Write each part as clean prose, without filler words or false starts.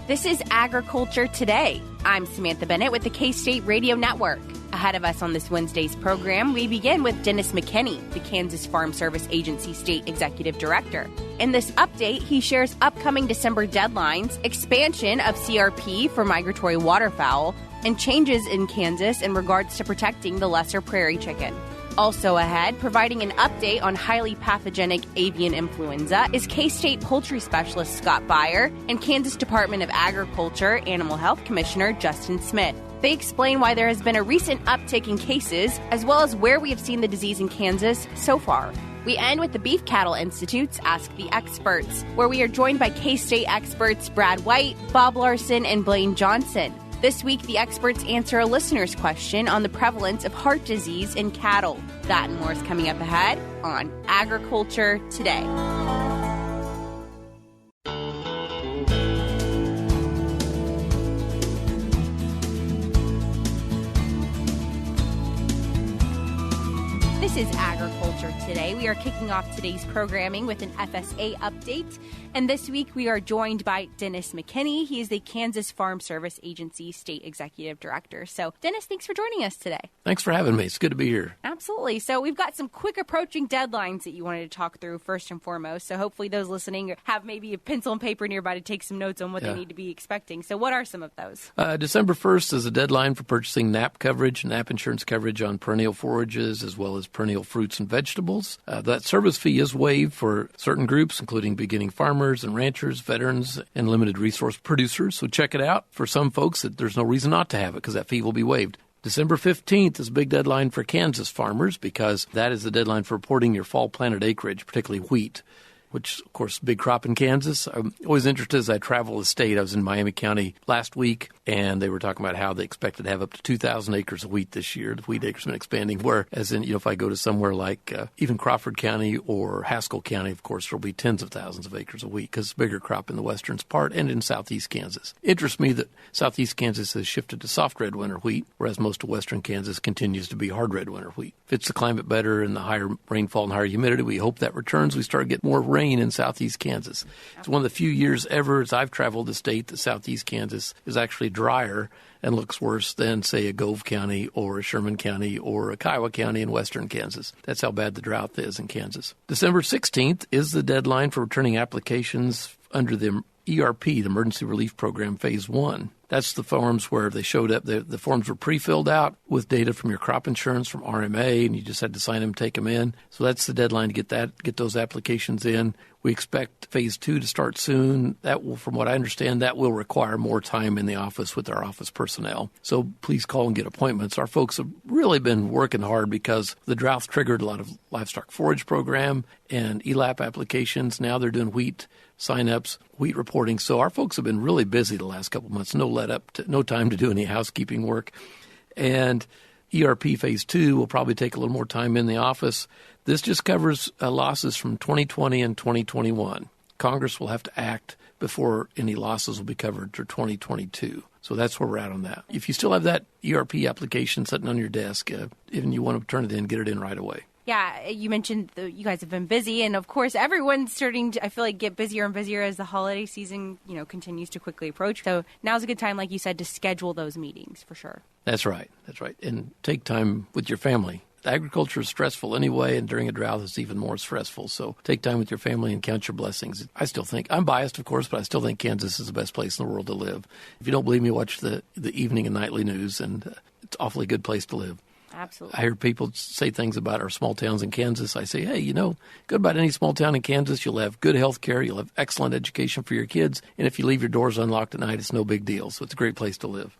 This is Agriculture Today. I'm Samantha Bennett with the K-State Radio Network. Ahead of us on this Wednesday's program, we begin with Dennis McKinney, the Kansas Farm Service Agency State Executive Director. In this update, he shares upcoming December deadlines, expansion of CRP for migratory waterfowl, and changes in Kansas in regards to protecting the lesser prairie chicken. Also ahead, providing an update on highly pathogenic avian influenza is K-State poultry specialist Scott Beyer and Kansas Department of Agriculture Animal Health Commissioner Justin Smith. They explain why there has been a recent uptick in cases, as well as where we have seen the disease in Kansas so far. We end with the Beef Cattle Institute's Ask the Experts, where we are joined by K-State experts Brad White, Bob Larson, and Blaine Johnson. This week, the experts answer a listener's question on the prevalence of heart disease in cattle. That and more is coming up ahead on Agriculture Today. This is Agriculture Today. We are kicking off today's programming with an FSA update. And this week we are joined by Dennis McKinney. He is the Kansas Farm Service Agency State Executive Director. So, Dennis, thanks for joining us today. Thanks for having me. It's good to be here. Absolutely. So we've got some quick approaching deadlines that you wanted to talk through first and foremost. So hopefully those listening have maybe a pencil and paper nearby to take some notes on what they need to be expecting. So what are some of those? December 1st is a deadline for purchasing NAP coverage, NAP insurance coverage on perennial forages as well as perennial fruits and vegetables. That service fee is waived for certain groups, including beginning farmers and ranchers, veterans, and limited resource producers. So check it out. For some folks, there's no reason not to have it because that fee will be waived. December 15th is a big deadline for Kansas farmers because that is the deadline for reporting your fall planted acreage, particularly wheat, which, of course, big crop in Kansas. I'm always interested as I travel the state. I was in Miami County last week, and they were talking about how they expected to have up to 2,000 acres of wheat this year. The wheat acres have been expanding, whereas in, if I go to somewhere like even Crawford County or Haskell County, of course, there will be tens of thousands of acres of wheat because it's a bigger crop in the western part and in southeast Kansas. It interests me that southeast Kansas has shifted to soft red winter wheat, whereas most of western Kansas continues to be hard red winter wheat. Fits the climate better and the higher rainfall and higher humidity. We hope that returns. We start getting more rain in southeast Kansas. It's one of the few years ever as I've traveled the state that southeast Kansas is actually drier and looks worse than, say, a Gove County or a Sherman County or a Kiowa County in western Kansas. That's how bad the drought is in Kansas. December 16th is the deadline for returning applications under the ERP, the Emergency Relief Program, Phase 1. That's the forms where they showed up. The forms were pre-filled out with data from your crop insurance, from RMA, and you just had to sign them, take them in. So that's the deadline to get those applications in. We expect Phase 2 to start soon. That will, from what I understand, that will require more time in the office with our office personnel. So please call and get appointments. Our folks have really been working hard because the drought triggered a lot of livestock forage program and ELAP applications. Now they're doing wheat sign-ups, wheat reporting. So our folks have been really busy the last couple of months. No time to do any housekeeping work. And ERP Phase 2 will probably take a little more time in the office. This just covers losses from 2020 and 2021. Congress will have to act before any losses will be covered for 2022. So that's where we're at on that. If you still have that ERP application sitting on your desk, and you want to turn it in, get it in right away. Yeah, you mentioned you guys have been busy, and of course, everyone's starting to, I feel like, get busier and busier as the holiday season, continues to quickly approach. So now's a good time, like you said, to schedule those meetings for sure. That's right. And take time with your family. Agriculture is stressful anyway, and during a drought, it's even more stressful. So take time with your family and count your blessings. I still think, I'm biased, of course, but I still think Kansas is the best place in the world to live. If you don't believe me, watch the evening and nightly news, and it's an awfully good place to live. Absolutely. I hear people say things about our small towns in Kansas. I say, hey, go about any small town in Kansas. You'll have good health care. You'll have excellent education for your kids. And if you leave your doors unlocked at night, it's no big deal. So it's a great place to live.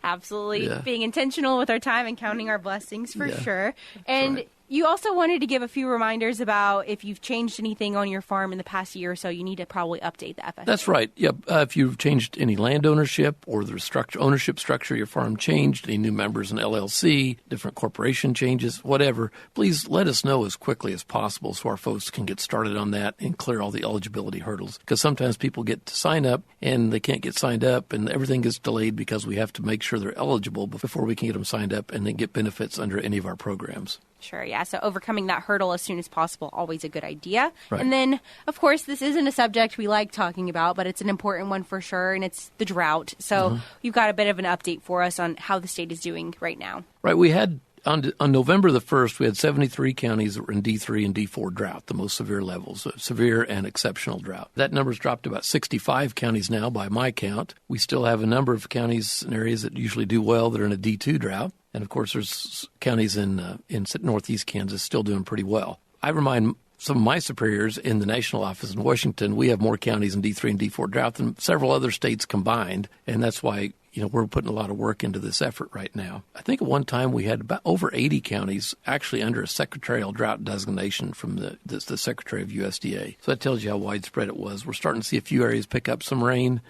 Absolutely. Yeah. Being intentional with our time and counting our blessings for sure. And right. You also wanted to give a few reminders about if you've changed anything on your farm in the past year or so, you need to probably update the FSA. That's right. Yep. If you've changed any land ownership or the ownership structure of your farm changed, any new members in LLC, different corporation changes, whatever, please let us know as quickly as possible so our folks can get started on that and clear all the eligibility hurdles. Because sometimes people get to sign up and they can't get signed up and everything gets delayed because we have to make sure they're eligible before we can get them signed up and then get benefits under any of our programs. Sure, yeah. So overcoming that hurdle as soon as possible, always a good idea. Right. And then, of course, this isn't a subject we like talking about, but it's an important one for sure, and it's the drought. So you've got a bit of an update for us on how the state is doing right now. Right. We had, on November the 1st, we had 73 counties that were in D3 and D4 drought, the most severe levels, severe and exceptional drought. That number's dropped to about 65 counties now by my count. We still have a number of counties and areas that usually do well that are in a D2 drought. And, of course, there's counties in northeast Kansas still doing pretty well. I remind some of my superiors in the national office in Washington, we have more counties in D3 and D4 drought than several other states combined, and that's why we're putting a lot of work into this effort right now. I think at one time we had about over 80 counties actually under a secretarial drought designation from the Secretary of USDA. So that tells you how widespread it was. We're starting to see a few areas pick up some rain.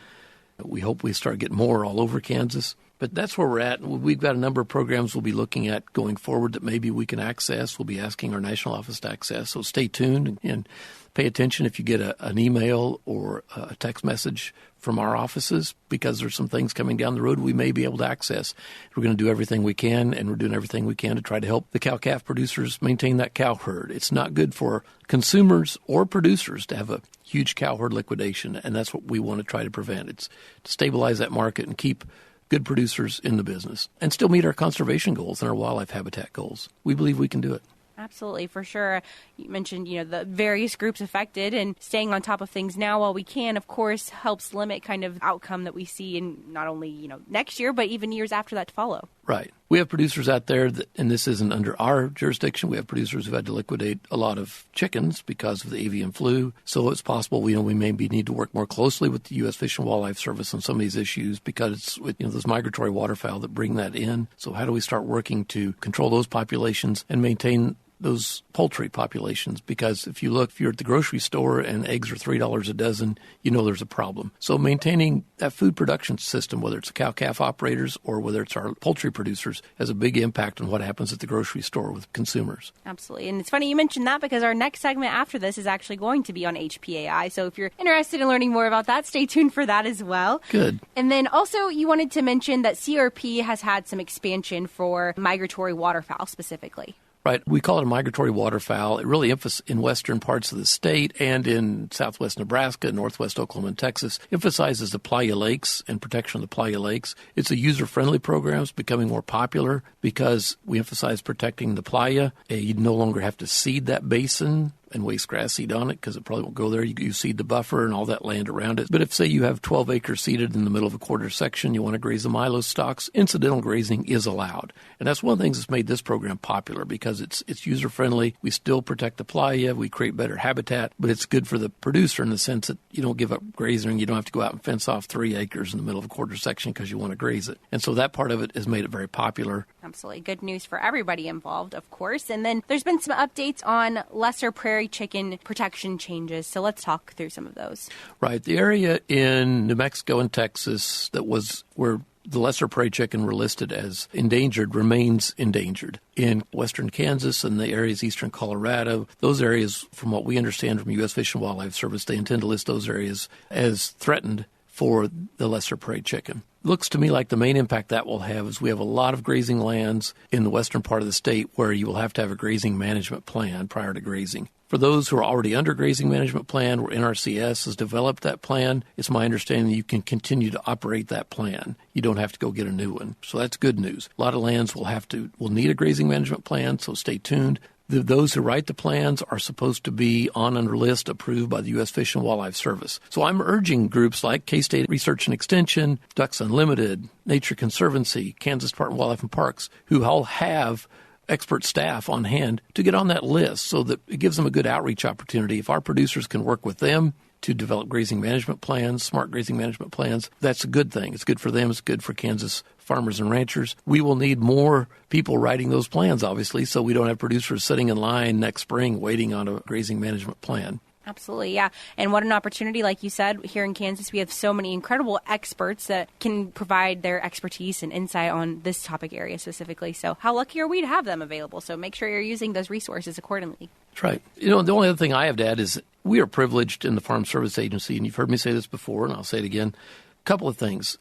We hope we start getting more all over Kansas. But that's where we're at. We've got a number of programs we'll be looking at going forward that maybe we can access. We'll be asking our national office to access. So stay tuned and pay attention if you get an email or a text message from our offices, because there's some things coming down the road we may be able to access. We're going to do everything we can, and we're doing everything we can to try to help the cow-calf producers maintain that cow herd. It's not good for consumers or producers to have a huge cow herd liquidation, and that's what we want to try to prevent. It's to stabilize that market and keep good producers in the business and still meet our conservation goals and our wildlife habitat goals. We believe we can do it. Absolutely, for sure. You mentioned, the various groups affected, and staying on top of things now while we can, of course, helps limit kind of outcome that we see in not only, next year, but even years after that to follow. Right. We have producers out there, and this isn't under our jurisdiction. We have producers who've had to liquidate a lot of chickens because of the avian flu. So it's possible, we maybe need to work more closely with the U.S. Fish and Wildlife Service on some of these issues, because it's those migratory waterfowl that bring that in. So how do we start working to control those populations and maintain those poultry populations? Because if you're at the grocery store and eggs are $3 a dozen, there's a problem. So maintaining that food production system, whether it's cow-calf operators or whether it's our poultry producers, has a big impact on what happens at the grocery store with consumers. Absolutely. And it's funny you mentioned that, because our next segment after this is actually going to be on HPAI. So if you're interested in learning more about that, stay tuned for that as well. Good. And then also you wanted to mention that CRP has had some expansion for migratory waterfowl specifically. Right. We call it a migratory waterfowl. It really in western parts of the state and in southwest Nebraska, northwest Oklahoma, and Texas, emphasizes the playa lakes and protection of the playa lakes. It's a user-friendly program. It's becoming more popular because we emphasize protecting the playa. You no longer have to seed that basin and waste grass seed on it, because it probably won't go there. You seed the buffer and all that land around it. But if, say, you have 12 acres seeded in the middle of a quarter section, you want to graze the milo stalks, incidental grazing is allowed. And that's one of the things that's made this program popular, because it's user-friendly. We still protect the playa. We create better habitat, but it's good for the producer in the sense that you don't give up grazing. You don't have to go out and fence off 3 acres in the middle of a quarter section because you want to graze it. And so that part of it has made it very popular. Absolutely. Good news for everybody involved, of course. And then there's been some updates on lesser prairie chicken protection changes. So let's talk through some of those. Right. The area in New Mexico and Texas that was where the lesser prairie chicken were listed as endangered remains endangered. In western Kansas and the areas eastern Colorado, those areas, from what we understand from U.S. Fish and Wildlife Service, they intend to list those areas as threatened for the lesser prairie chicken. Looks to me like the main impact that will have is we have a lot of grazing lands in the western part of the state where you will have to have a grazing management plan prior to grazing. For those who are already under grazing management plan, where NRCS has developed that plan, it's my understanding that you can continue to operate that plan. You don't have to go get a new one. So that's good news. A lot of lands will need a grazing management plan, so stay tuned. Those who write the plans are supposed to be on a list approved by the U.S. Fish and Wildlife Service. So I'm urging groups like K-State Research and Extension, Ducks Unlimited, Nature Conservancy, Kansas Department of Wildlife and Parks, who all have expert staff on hand to get on that list, so that it gives them a good outreach opportunity. If our producers can work with them to develop grazing management plans, smart grazing management plans, that's a good thing. It's good for them. It's good for Kansas farmers and ranchers. We will need more people writing those plans, obviously, so we don't have producers sitting in line next spring waiting on a grazing management plan. Absolutely, yeah. And what an opportunity, like you said, here in Kansas, we have so many incredible experts that can provide their expertise and insight on this topic area specifically. So how lucky are we to have them available? So make sure you're using those resources accordingly. That's right. The only other thing I have to add is we are privileged in the Farm Service Agency, and you've heard me say this before, and I'll say it again. A couple of things.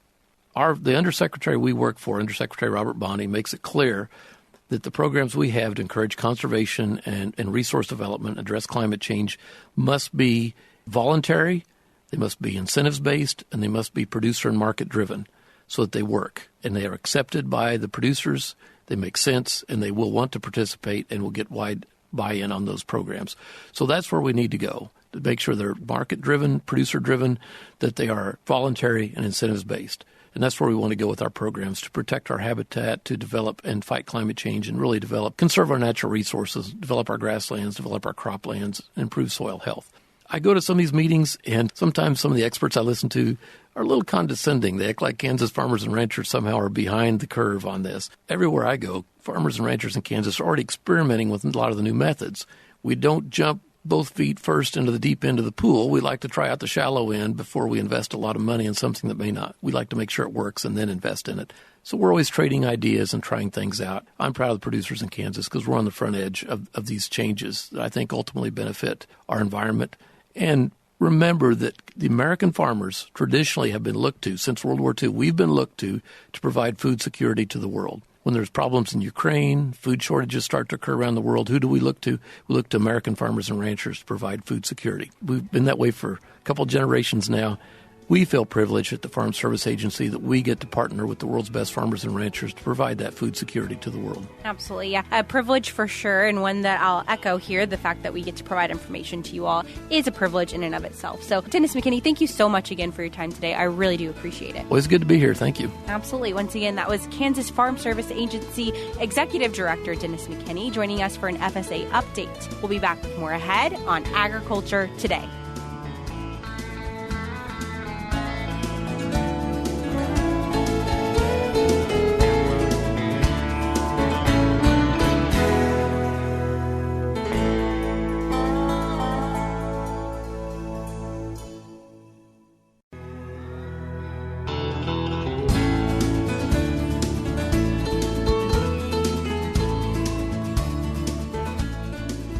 The undersecretary we work for, Undersecretary Robert Bonney, makes it clear that the programs we have to encourage conservation and resource development, address climate change, must be voluntary, they must be incentives-based, and they must be producer and market-driven so that they work. And they are accepted by the producers, they make sense, and they will want to participate and will get wide buy-in on those programs. So that's where we need to go, to make sure they're market-driven, producer-driven, that they are voluntary and incentives-based. And that's where we want to go with our programs, to protect our habitat, to develop and fight climate change, and really conserve our natural resources, develop our grasslands, develop our croplands, improve soil health. I go to some of these meetings, and sometimes some of the experts I listen to are a little condescending. They act like Kansas farmers and ranchers somehow are behind the curve on this. Everywhere I go, farmers and ranchers in Kansas are already experimenting with a lot of the new methods. We don't jump both feet first into the deep end of the pool. We like to try out the shallow end before we invest a lot of money in something that may not. We like to make sure it works and then invest in it. So we're always trading ideas and trying things out. I'm proud of the producers in Kansas because we're on the front edge of these changes that I think ultimately benefit our environment. And remember that the American farmers traditionally have been looked to, since World War II, we've been looked to provide food security to the world. When there's problems in Ukraine, food shortages start to occur around the world, who do we look to? We look to American farmers and ranchers to provide food security. We've been that way for a couple generations now. We feel privileged at the Farm Service Agency that we get to partner with the world's best farmers and ranchers to provide that food security to the world. Absolutely, yeah. A privilege for sure, and one that I'll echo here. The fact that we get to provide information to you all is a privilege in and of itself. So, Dennis McKinney, thank you so much again for your time today. I really do appreciate it. Always good to be here. Thank you. Absolutely. Once again, that was Kansas Farm Service Agency Executive Director Dennis McKinney joining us for an FSA update. We'll be back with more ahead on Agriculture Today.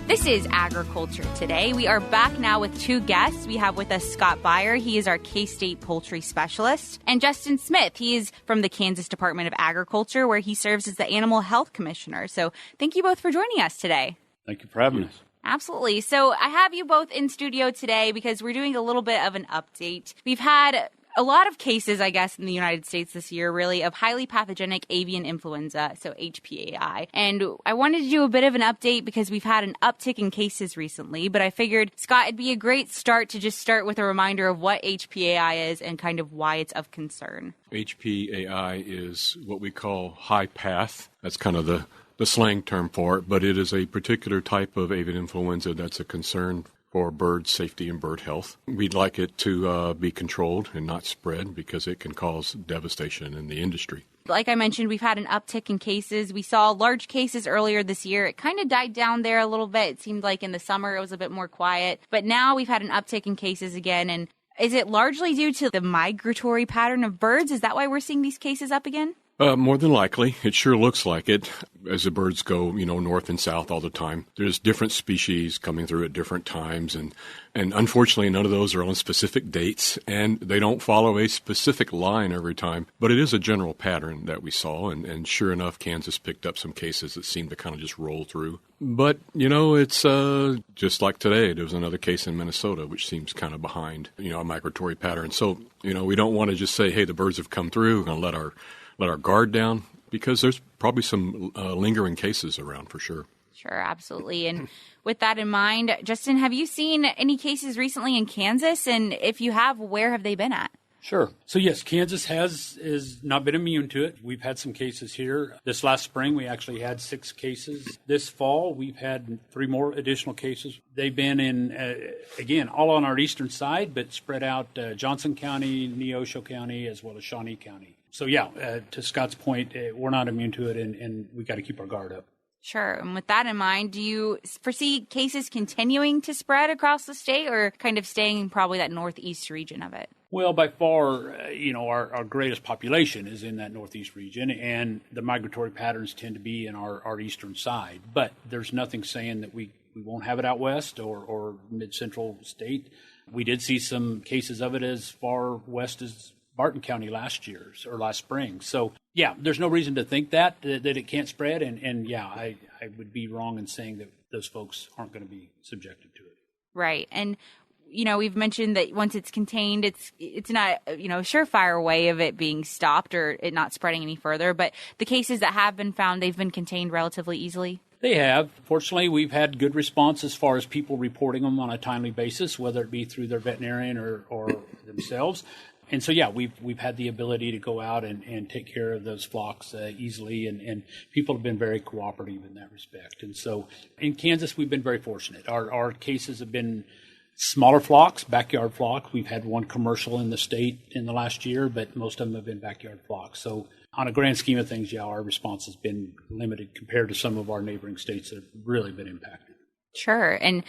This is Agriculture Today. We are back now with two guests. We have with us Scott Beyer. He is our K-State poultry specialist. And Justin Smith. He is from the Kansas Department of Agriculture, where he serves as the Animal Health Commissioner. So thank you both for joining us today. Thank you for having us. Absolutely. So I have you both in studio today because we're doing a little bit of an update. We've had a lot of cases, I guess, in the United States this year, really, of highly pathogenic avian influenza, so HPAI. And I wanted to do a bit of an update because we've had an uptick in cases recently, but I figured, Scott, it'd be a great start to just start with a reminder of what HPAI is and kind of why it's of concern. HPAI is what we call high path. That's kind of the slang term for it, but it is a particular type of avian influenza that's a concern for bird safety and bird health. We'd like it to be controlled and not spread because it can cause devastation in the industry. Like I mentioned, we've had an uptick in cases. We saw large cases earlier this year. It kind of died down there a little bit. It seemed like in the summer it was a bit more quiet. But now we've had an uptick in cases again. And is it largely due to the migratory pattern of birds? Is that why we're seeing these cases up again? More than likely. It sure looks like it. As the birds go, north and south all the time, there's different species coming through at different times. And unfortunately, none of those are on specific dates, and they don't follow a specific line every time. But it is a general pattern that we saw, and sure enough, Kansas picked up some cases that seemed to kind of just roll through. But, it's just like today, there was another case in Minnesota, which seems kind of behind, a migratory pattern. So, we don't want to just say, hey, the birds have come through, we're going to let our guard down, because there's probably some lingering cases around for sure. Sure, absolutely. And with that in mind, Justin, have you seen any cases recently in Kansas? And if you have, where have they been at? Sure. So yes, Kansas has not been immune to it. We've had some cases here. This last spring, we actually had 6 cases. This fall, we've had 3 more additional cases. They've been in, again, all on our eastern side, but spread out Johnson County, Neosho County, as well as Shawnee County. So yeah, to Scott's point, we're not immune to it, and we got to keep our guard up. Sure. And with that in mind, do you foresee cases continuing to spread across the state, or kind of staying in probably that northeast region of it? Well, by far, our greatest population is in that northeast region, and the migratory patterns tend to be in our eastern side. But there's nothing saying that we won't have it out west or mid-central state. We did see some cases of it as far west as Barton County last spring. So, yeah, there's no reason to think that it can't spread. And yeah, I would be wrong in saying that those folks aren't going to be subjected to it. Right. And, we've mentioned that once it's contained, it's not, a surefire way of it being stopped or it not spreading any further. But the cases that have been found, they've been contained relatively easily. They have. Fortunately, we've had good response as far as people reporting them on a timely basis, whether it be through their veterinarian or themselves. And so, yeah, we've had the ability to go out and take care of those flocks easily, and people have been very cooperative in that respect. And so in Kansas, we've been very fortunate. Our cases have been smaller flocks, backyard flocks. We've had one commercial in the state in the last year, but most of them have been backyard flocks. So on a grand scheme of things, yeah, our response has been limited compared to some of our neighboring states that have really been impacted. Sure. And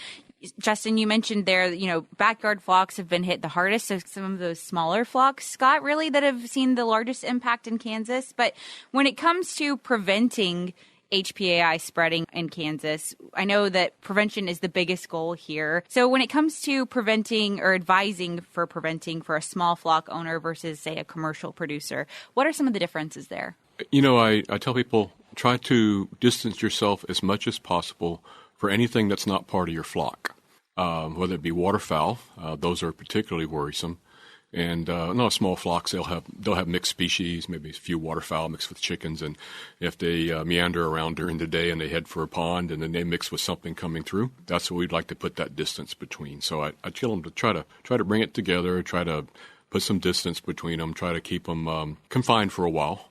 Justin, you mentioned there, backyard flocks have been hit the hardest. So some of those smaller flocks, Scott, really that have seen the largest impact in Kansas. But when it comes to preventing HPAI spreading in Kansas, I know that prevention is the biggest goal here. So when it comes to preventing or advising for preventing for a small flock owner versus, say, a commercial producer, what are some of the differences there? I tell people, try to distance yourself as much as possible for anything that's not part of your flock, whether it be waterfowl. Those are particularly worrisome. And small flocks, they'll have mixed species, maybe a few waterfowl mixed with chickens. And if they meander around during the day and they head for a pond and then they mix with something coming through, that's what we'd like to put that distance between. So I tell them to try to bring it together, try to put some distance between them, try to keep them confined for a while.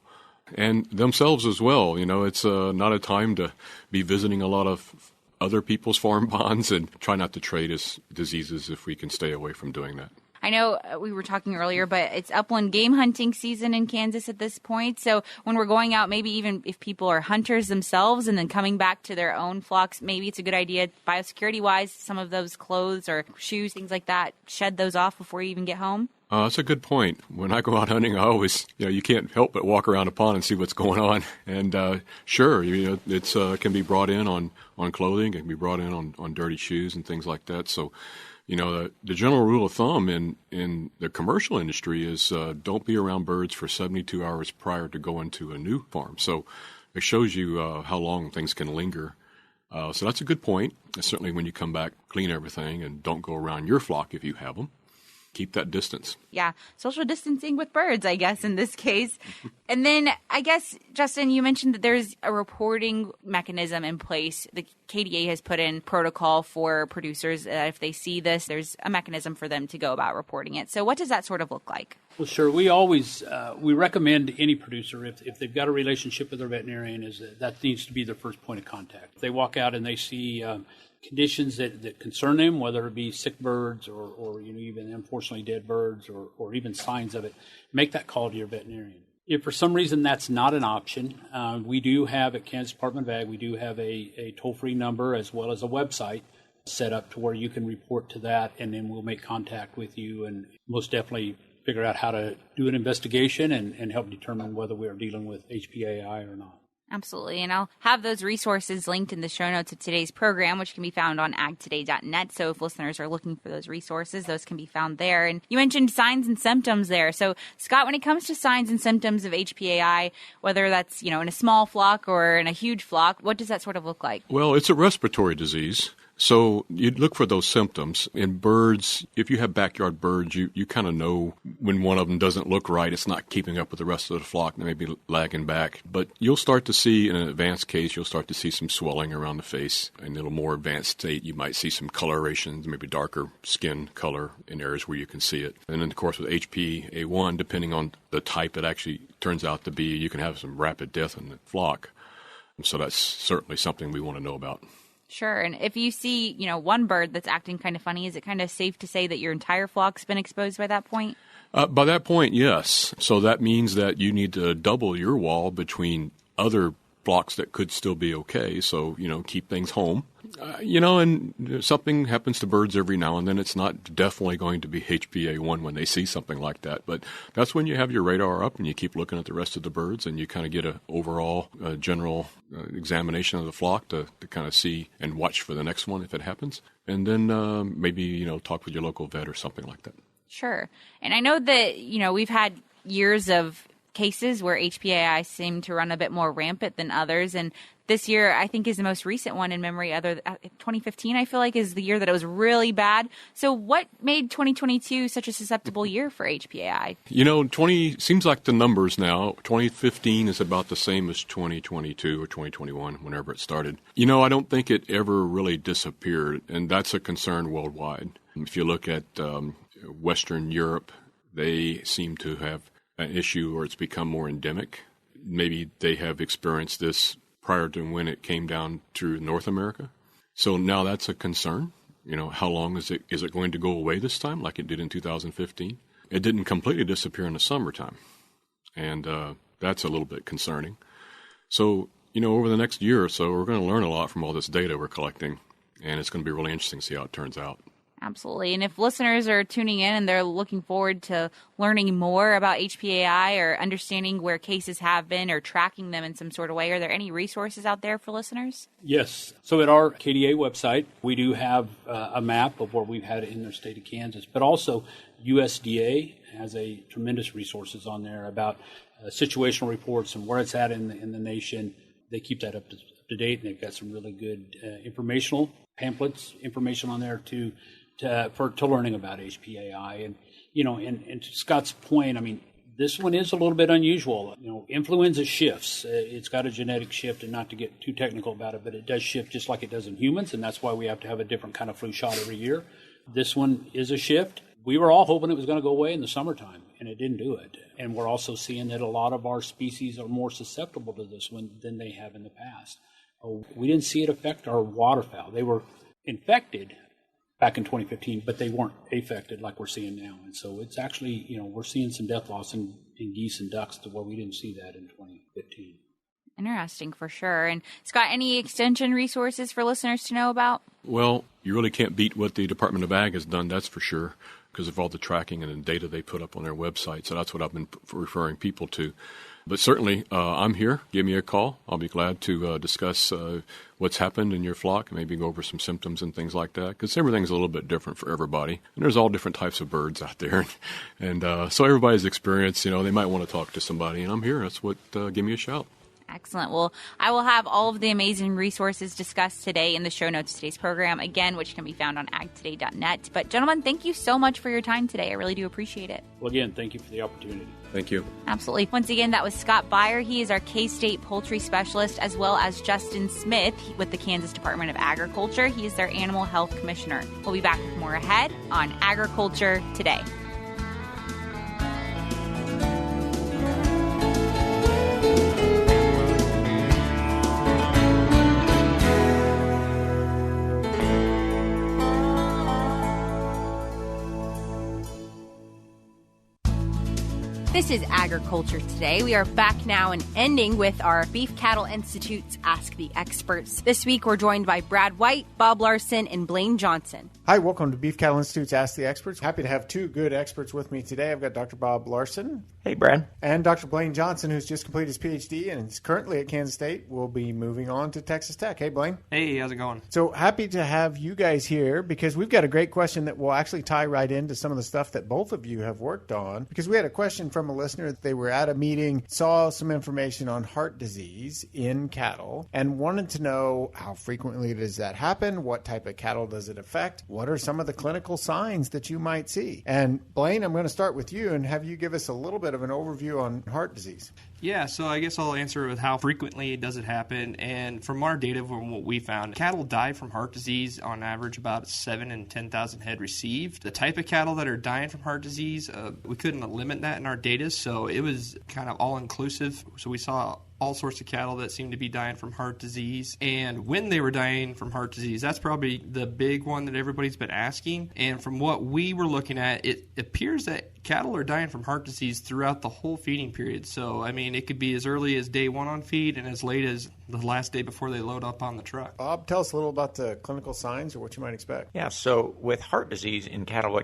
And themselves as well. It's not a time to be visiting a lot of other people's farm ponds, and try not to trade us diseases if we can stay away from doing that. I know we were talking earlier, but it's upland game hunting season in Kansas at this point. So when we're going out, maybe even if people are hunters themselves and then coming back to their own flocks, maybe it's a good idea, biosecurity-wise, some of those clothes or shoes, things like that, shed those off before you even get home. That's a good point. When I go out hunting, I always, you can't help but walk around a pond and see what's going on. And sure, it's can be brought in on clothing, it can be brought in on dirty shoes and things like that. So, the general rule of thumb in the commercial industry is don't be around birds for 72 hours prior to going to a new farm. So it shows you how long things can linger. So that's a good point. Certainly when you come back, clean everything and don't go around your flock if you have them. Keep that distance. Yeah, social distancing with birds, I guess, in this case. And then I guess, Justin, you mentioned that there's a reporting mechanism in place. The KDA has put in protocol for producers that if they see this, there's a mechanism for them to go about reporting it. So what does that sort of look like? Well, sure. We always we recommend any producer, if they've got a relationship with their veterinarian, is that needs to be their first point of contact. If they walk out and they see conditions that concern them, whether it be sick birds or even unfortunately dead birds or even signs of it, make that call to your veterinarian. If for some reason that's not an option, we do have at Kansas Department of Ag, we do have a toll-free number as well as a website set up to where you can report to that, and then we'll make contact with you and most definitely figure out how to do an investigation and help determine whether we are dealing with HPAI or not. Absolutely. And I'll have those resources linked in the show notes of today's program, which can be found on agtoday.net. So if listeners are looking for those resources, those can be found there. And you mentioned signs and symptoms there. So, Scott, when it comes to signs and symptoms of HPAI, whether that's, in a small flock or in a huge flock, what does that sort of look like? Well, it's a respiratory disease. So you'd look for those symptoms. In birds, if you have backyard birds, you kind of know when one of them doesn't look right, it's not keeping up with the rest of the flock, they may be lagging back. But you'll start to see, in an advanced case, you'll start to see some swelling around the face. In a little more advanced state, you might see some colorations, maybe darker skin color in areas where you can see it. And then, of course, with HPAI, depending on the type it actually turns out to be, you can have some rapid death in the flock. And so that's certainly something we want to know about. Sure. And if you see, one bird that's acting kind of funny, is it kind of safe to say that your entire flock's been exposed by that point? By that point, yes. So that means that you need to double your wall between other flocks that could still be okay. So, keep things home. And something happens to birds every now and then. It's not definitely going to be HPAI when they see something like that. But that's when you have your radar up and you keep looking at the rest of the birds and you kind of get an overall general examination of the flock to kind of see and watch for the next one if it happens. And then maybe, talk with your local vet or something like that. Sure. And I know that, we've had years of cases where HPAI seem to run a bit more rampant than others. And this year, I think, is the most recent one in memory. 2015, I feel like, is the year that it was really bad. So what made 2022 such a susceptible year for HPAI? Seems like the numbers now, 2015 is about the same as 2022 or 2021, whenever it started. I don't think it ever really disappeared, and that's a concern worldwide. If you look at Western Europe, they seem to have an issue where it's become more endemic. Maybe they have experienced this prior to when it came down to North America. So now that's a concern. How long is it going to go away this time like it did in 2015? It didn't completely disappear in the summertime, and that's a little bit concerning. So, over the next year or so, we're going to learn a lot from all this data we're collecting, and it's going to be really interesting to see how it turns out. Absolutely. And if listeners are tuning in and they're looking forward to learning more about HPAI or understanding where cases have been or tracking them in some sort of way, are there any resources out there for listeners? Yes. So at our KDA website, we do have a map of where we've had it in the state of Kansas, but also USDA has a tremendous resources on there about situational reports and where it's at in the nation. They keep that up to date, and they've got some really good informational pamphlets, information on there to learning about HPAI. And, and to Scott's point, this one is a little bit unusual. Influenza shifts. It's got a genetic shift, and not to get too technical about it, but it does shift just like it does in humans, and that's why we have to have a different kind of flu shot every year. This one is a shift. We were all hoping it was going to go away in the summertime, and it didn't do it. And we're also seeing that a lot of our species are more susceptible to this one than they have in the past. We didn't see it affect our waterfowl. They were infected back in 2015, but they weren't affected like we're seeing now. And so it's actually, we're seeing some death loss in geese and ducks to where we didn't see that in 2015. Interesting, for sure. And Scott, any extension resources for listeners to know about? Well, you really can't beat what the Department of Ag has done, that's for sure, because of all the tracking and the data they put up on their website. So that's what I've been referring people to. But certainly, I'm here. Give me a call. I'll be glad to discuss what's happened in your flock, maybe go over some symptoms and things like that, because everything's a little bit different for everybody. And there's all different types of birds out there. And so everybody's experience, they might want to talk to somebody. And I'm here. That's what, give me a shout. Excellent. Well, I will have all of the amazing resources discussed today in the show notes of today's program, again, which can be found on agtoday.net. But gentlemen, thank you so much for your time today. I really do appreciate it. Well, again, thank you for the opportunity. Thank you. Absolutely. Once again, that was Scott Beyer. He is our K-State poultry specialist, as well as Justin Smith with the Kansas Department of Agriculture. He is their animal health commissioner. We'll be back with more ahead on Agriculture Today. This is Agriculture Today. We are back now and ending with our Beef Cattle Institute's Ask the Experts. This week, we're joined by Brad White, Bob Larson, and Blaine Johnson. Hi, welcome to Beef Cattle Institute's Ask the Experts. Happy to have two good experts with me today. I've got Dr. Bob Larson. Hey, Brad. And Dr. Blaine Johnson, who's just completed his PhD and is currently at Kansas State. Will be moving on to Texas Tech. Hey, Blaine. Hey, how's it going? So happy to have you guys here because we've got a great question that will actually tie right into some of the stuff that both of you have worked on. Because we had a question from a listener that they were at a meeting, saw some information on heart disease in cattle, and wanted to know how frequently does that happen? What type of cattle does it affect? What are some of the clinical signs that you might see? And Blaine, I'm going to start with you and have you give us a little bit of an overview on heart disease. Yeah, so I guess I'll answer with how frequently does it happen. And from our data, from what we found, cattle die from heart disease on average about 7 in 10,000 head received. The type of cattle that are dying from heart disease, we couldn't limit that in our data, so it was kind of all-inclusive. So we saw all sorts of cattle that seemed to be dying from heart disease. And when they were dying from heart disease, that's probably the big one that everybody's been asking. And from what we were looking at, it appears that cattle are dying from heart disease throughout the whole feeding period. So, I mean, it could be as early as day one on feed and as late as the last day before they load up on the truck. Bob, tell us a little about the clinical signs or what you might expect. Yeah, so with heart disease in cattle,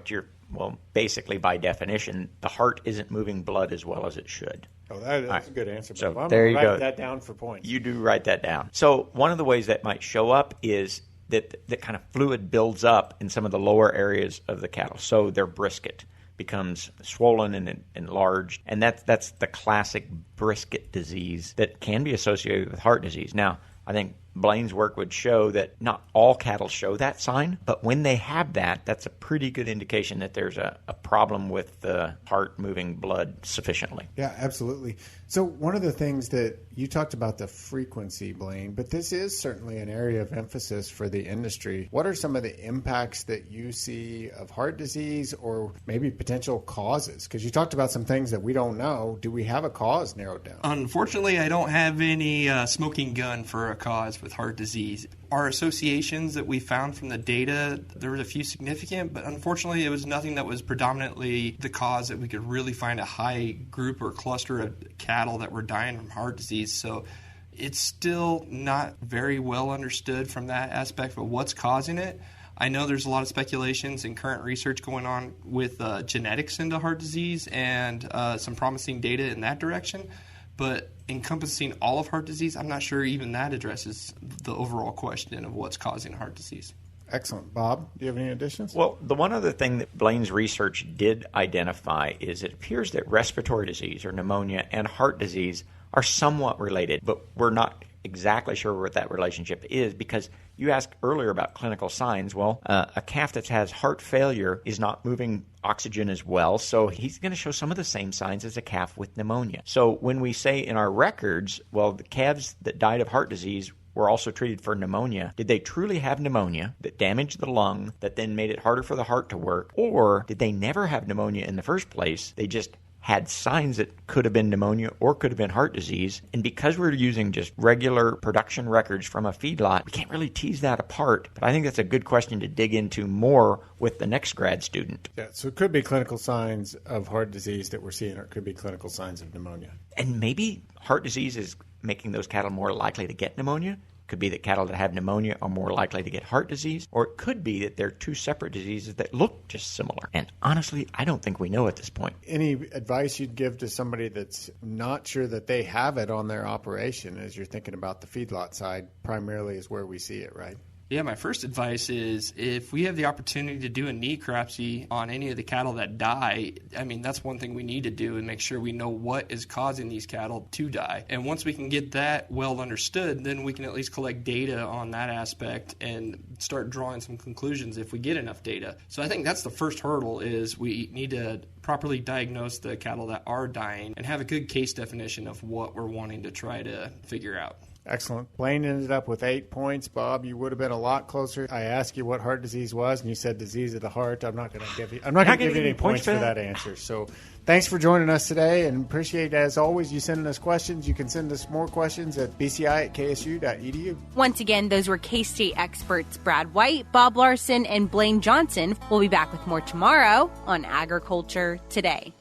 basically by definition, the heart isn't moving blood as well as it should. Oh, that's a good answer. So I'm there you going to go. write that down for points. You do write that down. So one of the ways that might show up is that the kind of fluid builds up in some of the lower areas of the cattle. So their brisket, becomes swollen and enlarged, and that's the classic brisket disease that can be associated with heart disease. Now, I think Blaine's work would show that not all cattle show that sign, but when they have that, that's a pretty good indication that there's a problem with the heart moving blood sufficiently. Yeah, absolutely. So one of the things that you talked about the frequency, Blaine, but this is certainly an area of emphasis for the industry. What are some of the impacts that you see of heart disease or maybe potential causes? Because you talked about some things that we don't know. Do we have a cause narrowed down? Unfortunately, I don't have any smoking gun for a cause with heart disease. Our associations that we found from the data, there were a few significant, but unfortunately it was nothing that was predominantly the cause that we could really find a high group or cluster of cattle that were dying from heart disease. So it's still not very well understood from that aspect of what's causing it. I know there's a lot of speculations and current research going on with genetics into heart disease and some promising data in that direction. But encompassing all of heart disease, I'm not sure even that addresses the overall question of what's causing heart disease. Excellent. Bob, do you have any additions? Well, the one other thing that Blaine's research did identify is it appears that respiratory disease or pneumonia and heart disease are somewhat related, but we're not exactly sure what that relationship is because you asked earlier about clinical signs. Well, a calf that has heart failure is not moving oxygen as well, so he's going to show some of the same signs as a calf with pneumonia. So when we say in our records, well, the calves that died of heart disease were also treated for pneumonia. Did they truly have pneumonia that damaged the lung that then made it harder for the heart to work? Or did they never have pneumonia in the first place? They just had signs that could have been pneumonia or could have been heart disease. And because we're using just regular production records from a feedlot, we can't really tease that apart. But I think that's a good question to dig into more with the next grad student. Yeah, so it could be clinical signs of heart disease that we're seeing, or it could be clinical signs of pneumonia. And maybe heart disease is making those cattle more likely to get pneumonia. Could be that cattle that have pneumonia are more likely to get heart disease, or it could be that they're two separate diseases that look just similar. And honestly, I don't think we know at this point. Any advice you'd give to somebody that's not sure that they have it on their operation as you're thinking about the feedlot side, primarily is where we see it, right? Yeah, my first advice is if we have the opportunity to do a necropsy on any of the cattle that die, I mean, that's one thing we need to do and make sure we know what is causing these cattle to die. And once we can get that well understood, then we can at least collect data on that aspect and start drawing some conclusions if we get enough data. So I think that's the first hurdle is we need to properly diagnose the cattle that are dying and have a good case definition of what we're wanting to try to figure out. Excellent. Blaine ended up with 8 points. Bob, you would have been a lot closer. I asked you what heart disease was, and you said disease of the heart. I'm not going to give you any points for that answer. So thanks for joining us today, and appreciate, as always, you sending us questions. You can send us more questions at bci@ksu.edu. Once again, those were K-State experts Brad White, Bob Larson, and Blaine Johnson. We'll be back with more tomorrow on Agriculture Today.